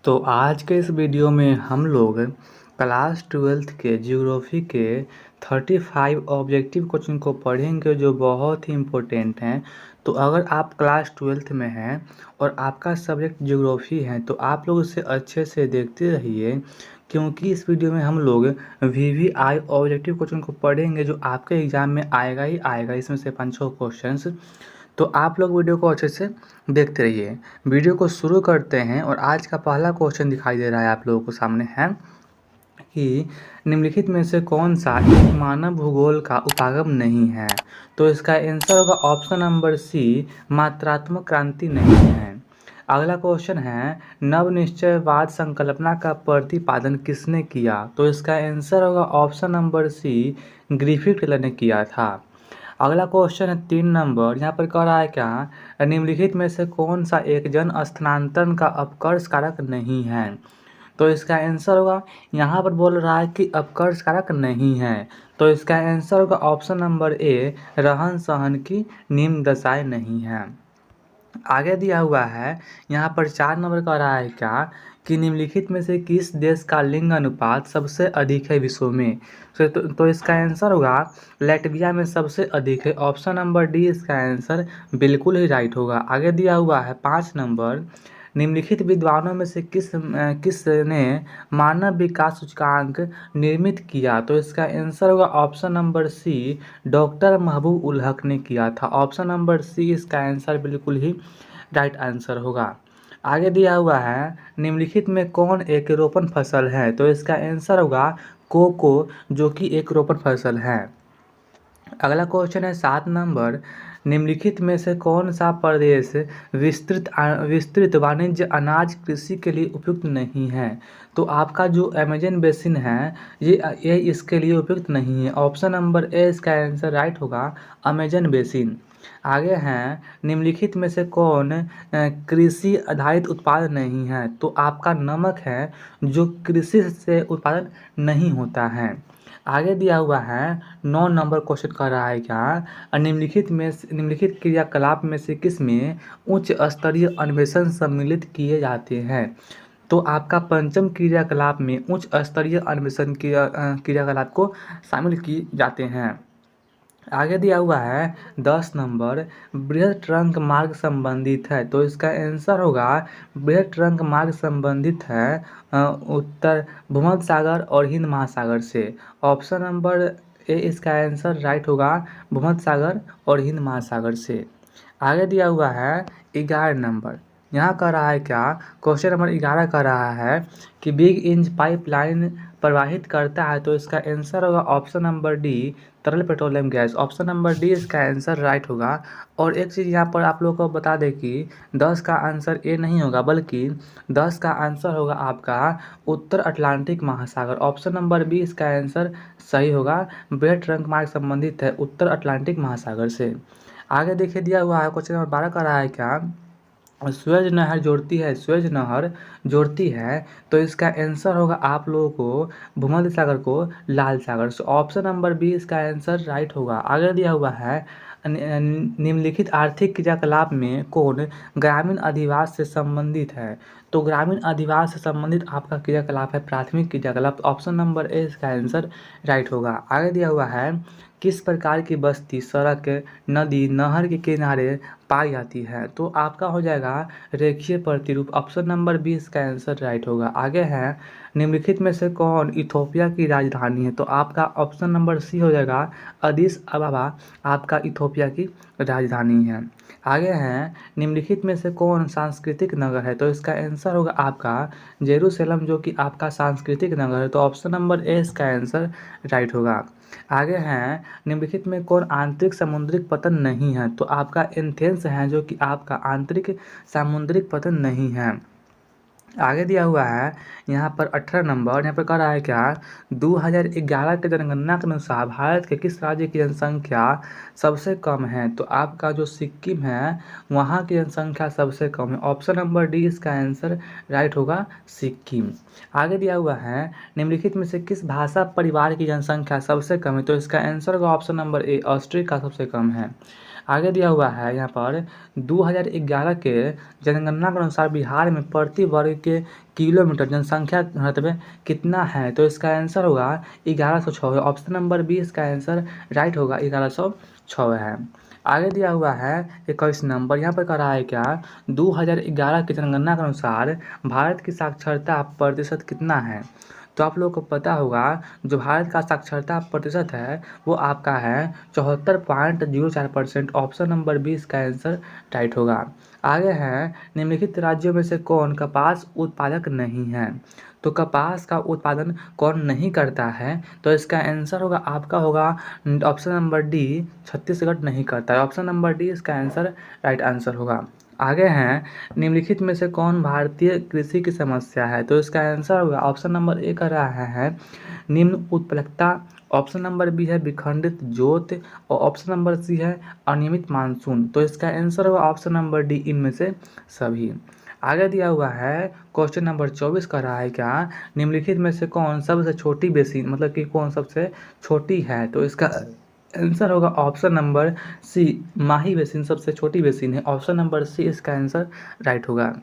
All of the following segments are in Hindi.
तो आज के इस वीडियो में हम लोग क्लास 12th के ज्योग्राफी के 35 ऑब्जेक्टिव क्वेश्चन को पढ़ेंगे जो बहुत ही इम्पोर्टेंट हैं। तो अगर आप क्लास 12th में हैं और आपका सब्जेक्ट ज्योग्राफी है तो आप लोग इसे अच्छे से देखते रहिए, क्योंकि इस वीडियो में हम लोग VVI ऑब्जेक्टिव क्वेश्चन को पढ़ेंगे जो आपके एग्ज़ाम में आएगा ही आएगा। इसमें से 5-6 क्वेश्चंस, तो आप लोग वीडियो को अच्छे से देखते रहिए। वीडियो को शुरू करते हैं और आज का पहला क्वेश्चन दिखाई दे रहा है आप लोगों को सामने है कि निम्नलिखित में से कौन सा एक मानव भूगोल का उपागम नहीं है। तो इसका आंसर होगा ऑप्शन नंबर सी, मात्रात्मक क्रांति नहीं है। अगला क्वेश्चन है नवनिश्चयवाद संकल्पना का प्रतिपादन किसने किया। तो इसका आंसर होगा option number C, Griffith Taylor ने किया था। अगला क्वेश्चन है 3 नंबर, यहाँ पर कह रहा है क्या निम्नलिखित में से कौन सा एक जन स्थानांतरण का अपकर्ष कारक नहीं है। तो इसका आंसर होगा, यहाँ पर बोल रहा है कि अपकर्ष कारक नहीं है, तो इसका आंसर होगा ऑप्शन नंबर ए, रहन सहन की निम्न दशाएं नहीं है। आगे दिया हुआ है यहाँ पर 4 नंबर कह रहा है क्या कि निम्नलिखित में से किस देश का लिंग अनुपात सबसे अधिक है विश्व में। तो इसका आंसर होगा लैटविया में सबसे अधिक है। ऑप्शन नंबर डी इसका आंसर बिल्कुल ही राइट होगा। आगे दिया हुआ है 5 नंबर, निम्नलिखित विद्वानों में से किस ने मानव विकास सूचकांक निर्मित किया। तो इसका आंसर होगा ऑप्शन नंबर सी, डॉक्टर महबूब उल हक ने किया था। ऑप्शन नंबर सी इसका आंसर बिल्कुल ही राइट आंसर होगा। आगे दिया हुआ है निम्नलिखित में कौन एक रोपण फसल है। तो इसका आंसर होगा कोको, जो कि एक रोपण फसल है। अगला क्वेश्चन है 7 नंबर, निम्नलिखित में से कौन सा प्रदेश विस्तृत वाणिज्य अनाज कृषि के लिए उपयुक्त नहीं है। तो आपका जो अमेजन बेसिन है ये इसके लिए उपयुक्त नहीं है। ऑप्शन नंबर ए इसका आंसर राइट होगा, अमेजन बेसिन। आगे हैं निम्नलिखित में से कौन कृषि आधारित उत्पाद नहीं है। तो आपका नमक है जो कृषि से उत्पादन नहीं होता है। आगे दिया हुआ है 9 नंबर क्वेश्चन कर रहा है क्या निम्नलिखित क्रियाकलाप में से किस में उच्च स्तरीय अन्वेषण सम्मिलित किए जाते हैं। तो आपका पंचम क्रियाकलाप में उच्च स्तरीय अन्वेषण क्रियाकलाप को शामिल किए जाते हैं। आगे दिया हुआ है 10 नंबर, बृहद ट्रंक मार्ग संबंधित है। तो इसका आंसर होगा बृहद ट्रंक मार्ग संबंधित है उत्तर भूमध्य सागर और हिंद महासागर से। ऑप्शन नंबर ए इसका आंसर राइट होगा, भूमध्य सागर और हिंद महासागर से। आगे दिया हुआ है 11 नंबर, यहाँ कह रहा है क्या क्वेश्चन नंबर 11 कह रहा है कि बिग इंच पाइपलाइन प्रवाहित करता है। तो इसका आंसर होगा ऑप्शन नंबर डी, तरल petroleum gas. Option number D इसका आंसर राइट होगा। और एक चीज़ यहाँ पर आप लोगों को बता दें कि 10 का आंसर ए नहीं होगा, बल्कि 10 का आंसर होगा आपका उत्तर अटलांटिक महासागर। ऑप्शन नंबर बी इसका आंसर सही होगा, बृहद ट्रंक मार्ग संबंधित है उत्तर अटलांटिक महासागर से। आगे देखिए दिया हुआ है क्वेश्चन नंबर 12 का रहा है क्या स्वेज नहर जोड़ती है। तो इसका आंसर होगा आप लोगों को भूमध्य सागर को लाल सागर से। ऑप्शन नंबर बी इसका आंसर राइट होगा। आगे दिया हुआ है निम्नलिखित आर्थिक क्रियाकलाप में कौन ग्रामीण अधिवास से संबंधित है। तो ग्रामीण अधिवास से संबंधित आपका क्रियाकलाप है प्राथमिक क्रियाकलाप। ऑप्शन नंबर ए इसका आंसर राइट होगा। आगे दिया हुआ है किस प्रकार की बस्ती सड़क, नदी, नहर के किनारे पाई जाती है। तो आपका हो जाएगा रेखीय प्रतिरूप। ऑप्शन नंबर बी इसका आंसर राइट होगा। आगे है निम्नलिखित में से कौन इथोपिया की राजधानी है। तो आपका ऑप्शन नंबर सी हो जाएगा, अदीस अबाबा आपका इथोपिया की राजधानी है। आगे हैं निम्नलिखित में से कौन सांस्कृतिक नगर है। तो इसका आंसर होगा आपका जेरूसलम, जो कि आपका सांस्कृतिक नगर है। तो ऑप्शन नंबर ए इसका आंसर राइट होगा। आगे हैं निम्नलिखित में कौन आंतरिक समुद्रिक पतन नहीं है। तो आपका एथेंस है जो कि आपका आंतरिक सामुद्रिक पतन नहीं है। आगे दिया हुआ है यहाँ पर 18 नंबर, यहाँ पर कह रहा है क्या 2011 के जनगणना के अनुसार भारत के किस राज्य की जनसंख्या सबसे कम है। तो आपका जो सिक्किम है वहाँ की जनसंख्या सबसे कम है। ऑप्शन नंबर डी इसका आंसर राइट होगा, सिक्किम। आगे दिया हुआ है निम्नलिखित में से किस भाषा परिवार की जनसंख्या सबसे कम है। तो इसका आंसर होगा ऑप्शन नंबर ए, ऑस्ट्रिक का सबसे कम है। आगे दिया हुआ है यहाँ पर 2011 के जनगणना के अनुसार बिहार में प्रति वर्ग के किलोमीटर जनसंख्या घनत्व कितना है? तो इसका आंसर होगा 1106। ऑप्शन नंबर बी इसका आंसर राइट होगा, 1106 है। आगे दिया हुआ है 21 नंबर, यहाँ पर कह रहा है क्या 2011 की जनगणना के अनुसार भारत की साक्षरता प्रतिशत कितना है? तो आप लोगों को पता होगा जो भारत का साक्षरता प्रतिशत है वो आपका है 74.04%। ऑप्शन नंबर बी इसका आंसर राइट होगा। आगे है निम्नलिखित राज्यों में से कौन कपास उत्पादक नहीं है? तो कपास का उत्पादन कौन नहीं करता है? तो इसका आंसर होगा आपका होगा ऑप्शन नंबर डी, छत्तीसगढ़ नहीं करता है। ऑप्शन नंबर डी इसका आंसर राइट आंसर होगा। आगे हैं निम्नलिखित में से कौन भारतीय कृषि की समस्या है? तो इसका आंसर होगा ऑप्शन नंबर ए कर रहा है निम्न उत्प्लवता। ऑप्शन नंबर बी है विखंडित जोत और ऑप्शन नंबर सी है अनियमित मानसून। तो इसका आंसर होगा ऑप्शन नंबर डी, इनमें से सभी। आगे दिया हुआ है क्वेश्चन नंबर 24 का रहा है क्या निम्नलिखित में से कौन सबसे छोटी बेसिन, मतलब कि कौन सबसे छोटी है? तो इसका आंसर होगा ऑप्शन नंबर सी, माही बेसिन सबसे छोटी बेसिन है। ऑप्शन नंबर सी इसका आंसर राइट होगा।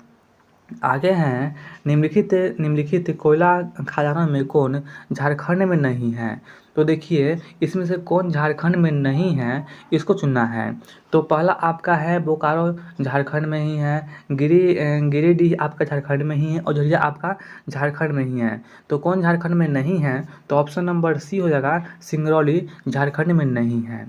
आगे हैं निम्नलिखित कोयला खदानों में कौन झारखंड में नहीं है? तो देखिए इसमें से कौन झारखंड में नहीं है इसको चुनना है। तो पहला आपका है बोकारो झारखंड में ही है, गिरिडीह आपका झारखंड में ही है और झरिया आपका झारखंड में ही है। तो कौन झारखंड में नहीं है? तो ऑप्शन नंबर सी हो जाएगा सिंगरौली झारखंड में नहीं है।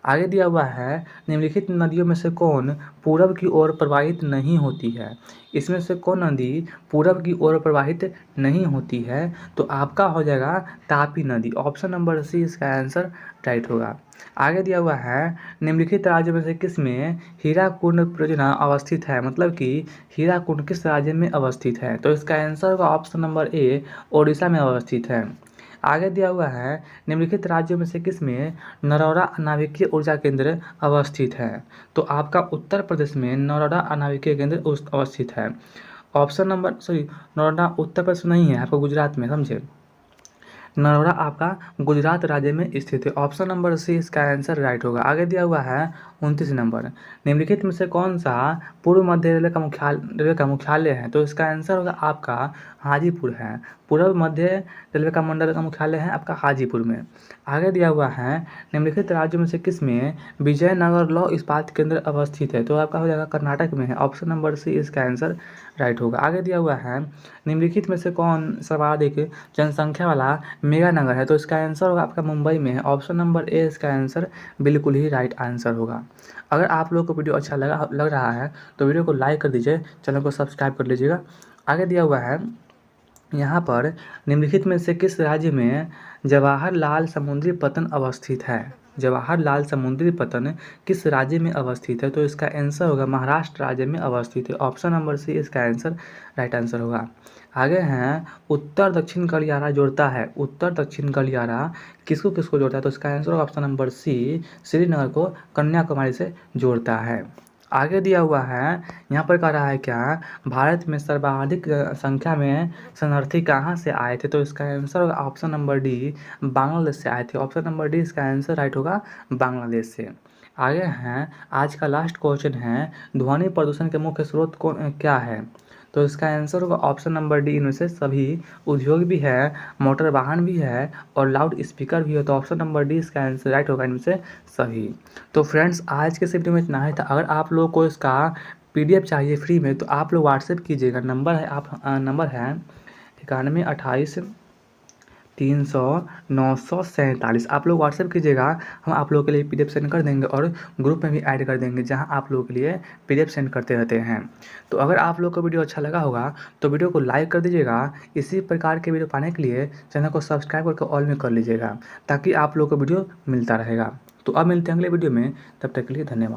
आगे दिया हुआ है निम्नलिखित नदियों में से कौन पूरब की ओर प्रवाहित नहीं होती है? इसमें से कौन नदी पूरब की ओर प्रवाहित नहीं होती है? तो आपका हो जाएगा तापी नदी। ऑप्शन नंबर सी इसका आंसर राइट होगा। आगे दिया हुआ है निम्नलिखित राज्य में से किस में हीराकुंड परियोजना अवस्थित है? मतलब कि हीराकुंड किस राज्य में अवस्थित है? तो इसका आंसर होगा ऑप्शन नंबर ए, ओडिशा में अवस्थित है। आगे दिया हुआ है निम्नलिखित राज्यों में से किस में नरौरा नाभिकीय ऊर्जा केंद्र अवस्थित है? तो आपका उत्तर प्रदेश में नरौरा नाभिकीय केंद्र अवस्थित है। ऑप्शन नंबर नरौरा उत्तर प्रदेश नहीं है, आपको गुजरात में, समझे। नरौरा आपका गुजरात राज्य में स्थित है। ऑप्शन नंबर सी इसका आंसर राइट होगा। आगे दिया हुआ है 29 नंबर, निम्नलिखित में से कौन सा पूर्व मध्य रेलवे का मुख्यालय है? तो इसका आंसर होगा आपका हाजीपुर है। पूर्व मध्य रेलवे का मंडल का मुख्यालय है आपका हाजीपुर में। आगे दिया हुआ है निम्नलिखित राज्यों में से किस में विजयनगर लौह इस्पात केंद्र अवस्थित है? तो आपका हो जाएगा कर्नाटक में है। ऑप्शन नंबर सी इसका आंसर राइट होगा। आगे दिया हुआ है निम्नलिखित में से कौन सर्वाधिक जनसंख्या वाला मेगा नगर है? तो इसका आंसर होगा आपका मुंबई में है। ऑप्शन नंबर ए इसका आंसर बिल्कुल ही राइट आंसर होगा। अगर आप लोगों को वीडियो अच्छा लग रहा है तो वीडियो को लाइक कर दीजिए, चैनल को सब्सक्राइब कर लीजिएगा। आगे दिया हुआ है यहाँ पर निम्नलिखित में से किस राज्य में जवाहरलाल समुद्री पतन अवस्थित है? जवाहरलाल समुद्री पतन किस राज्य में अवस्थित है? तो इसका आंसर होगा महाराष्ट्र राज्य में अवस्थित है। ऑप्शन नंबर सी इसका आंसर राइट आंसर होगा। आगे हैं उत्तर दक्षिण गलियारा जोड़ता है। उत्तर दक्षिण गलियारा किसको किसको जोड़ता है? तो इसका आंसर होगा ऑप्शन नंबर सी, श्रीनगर को कन्याकुमारी से जोड़ता है। आगे दिया हुआ है यहाँ पर कह रहा है क्या भारत में सर्वाधिक संख्या में शरणार्थी कहाँ से आए थे? तो इसका आंसर होगा ऑप्शन नंबर डी, बांग्लादेश से आए थे। ऑप्शन नंबर डी इसका आंसर राइट होगा बांग्लादेश से। आगे हैं आज का लास्ट क्वेश्चन है ध्वनि प्रदूषण के मुख्य स्रोत क्या है? तो इसका आंसर होगा ऑप्शन नंबर डी, इनमें से सभी। उद्योग भी है, मोटर वाहन भी है और लाउड स्पीकर भी है। तो ऑप्शन नंबर डी इसका आंसर राइट होगा, इनमें से सभी। तो फ्रेंड्स आज के इस वीडियो में इतना ही था। अगर आप लोगों को इसका PDF चाहिए फ्री में तो आप लोग व्हाट्सएप कीजिएगा। नंबर है 9128 300 947। आप लोग व्हाट्सएप कीजिएगा, हम आप लोगों के लिए PDF सेंड कर देंगे और ग्रुप में भी ऐड कर देंगे जहां आप लोगों के लिए PDF सेंड करते रहते हैं। तो अगर आप लोग को वीडियो अच्छा लगा होगा तो वीडियो को लाइक कर दीजिएगा। इसी प्रकार के वीडियो पाने के लिए चैनल को सब्सक्राइब करके ऑल में कर लीजिएगा ताकि आप लोग को वीडियो मिलता रहेगा। तो अब मिलते हैं अगले वीडियो में, तब तक के लिए धन्यवाद।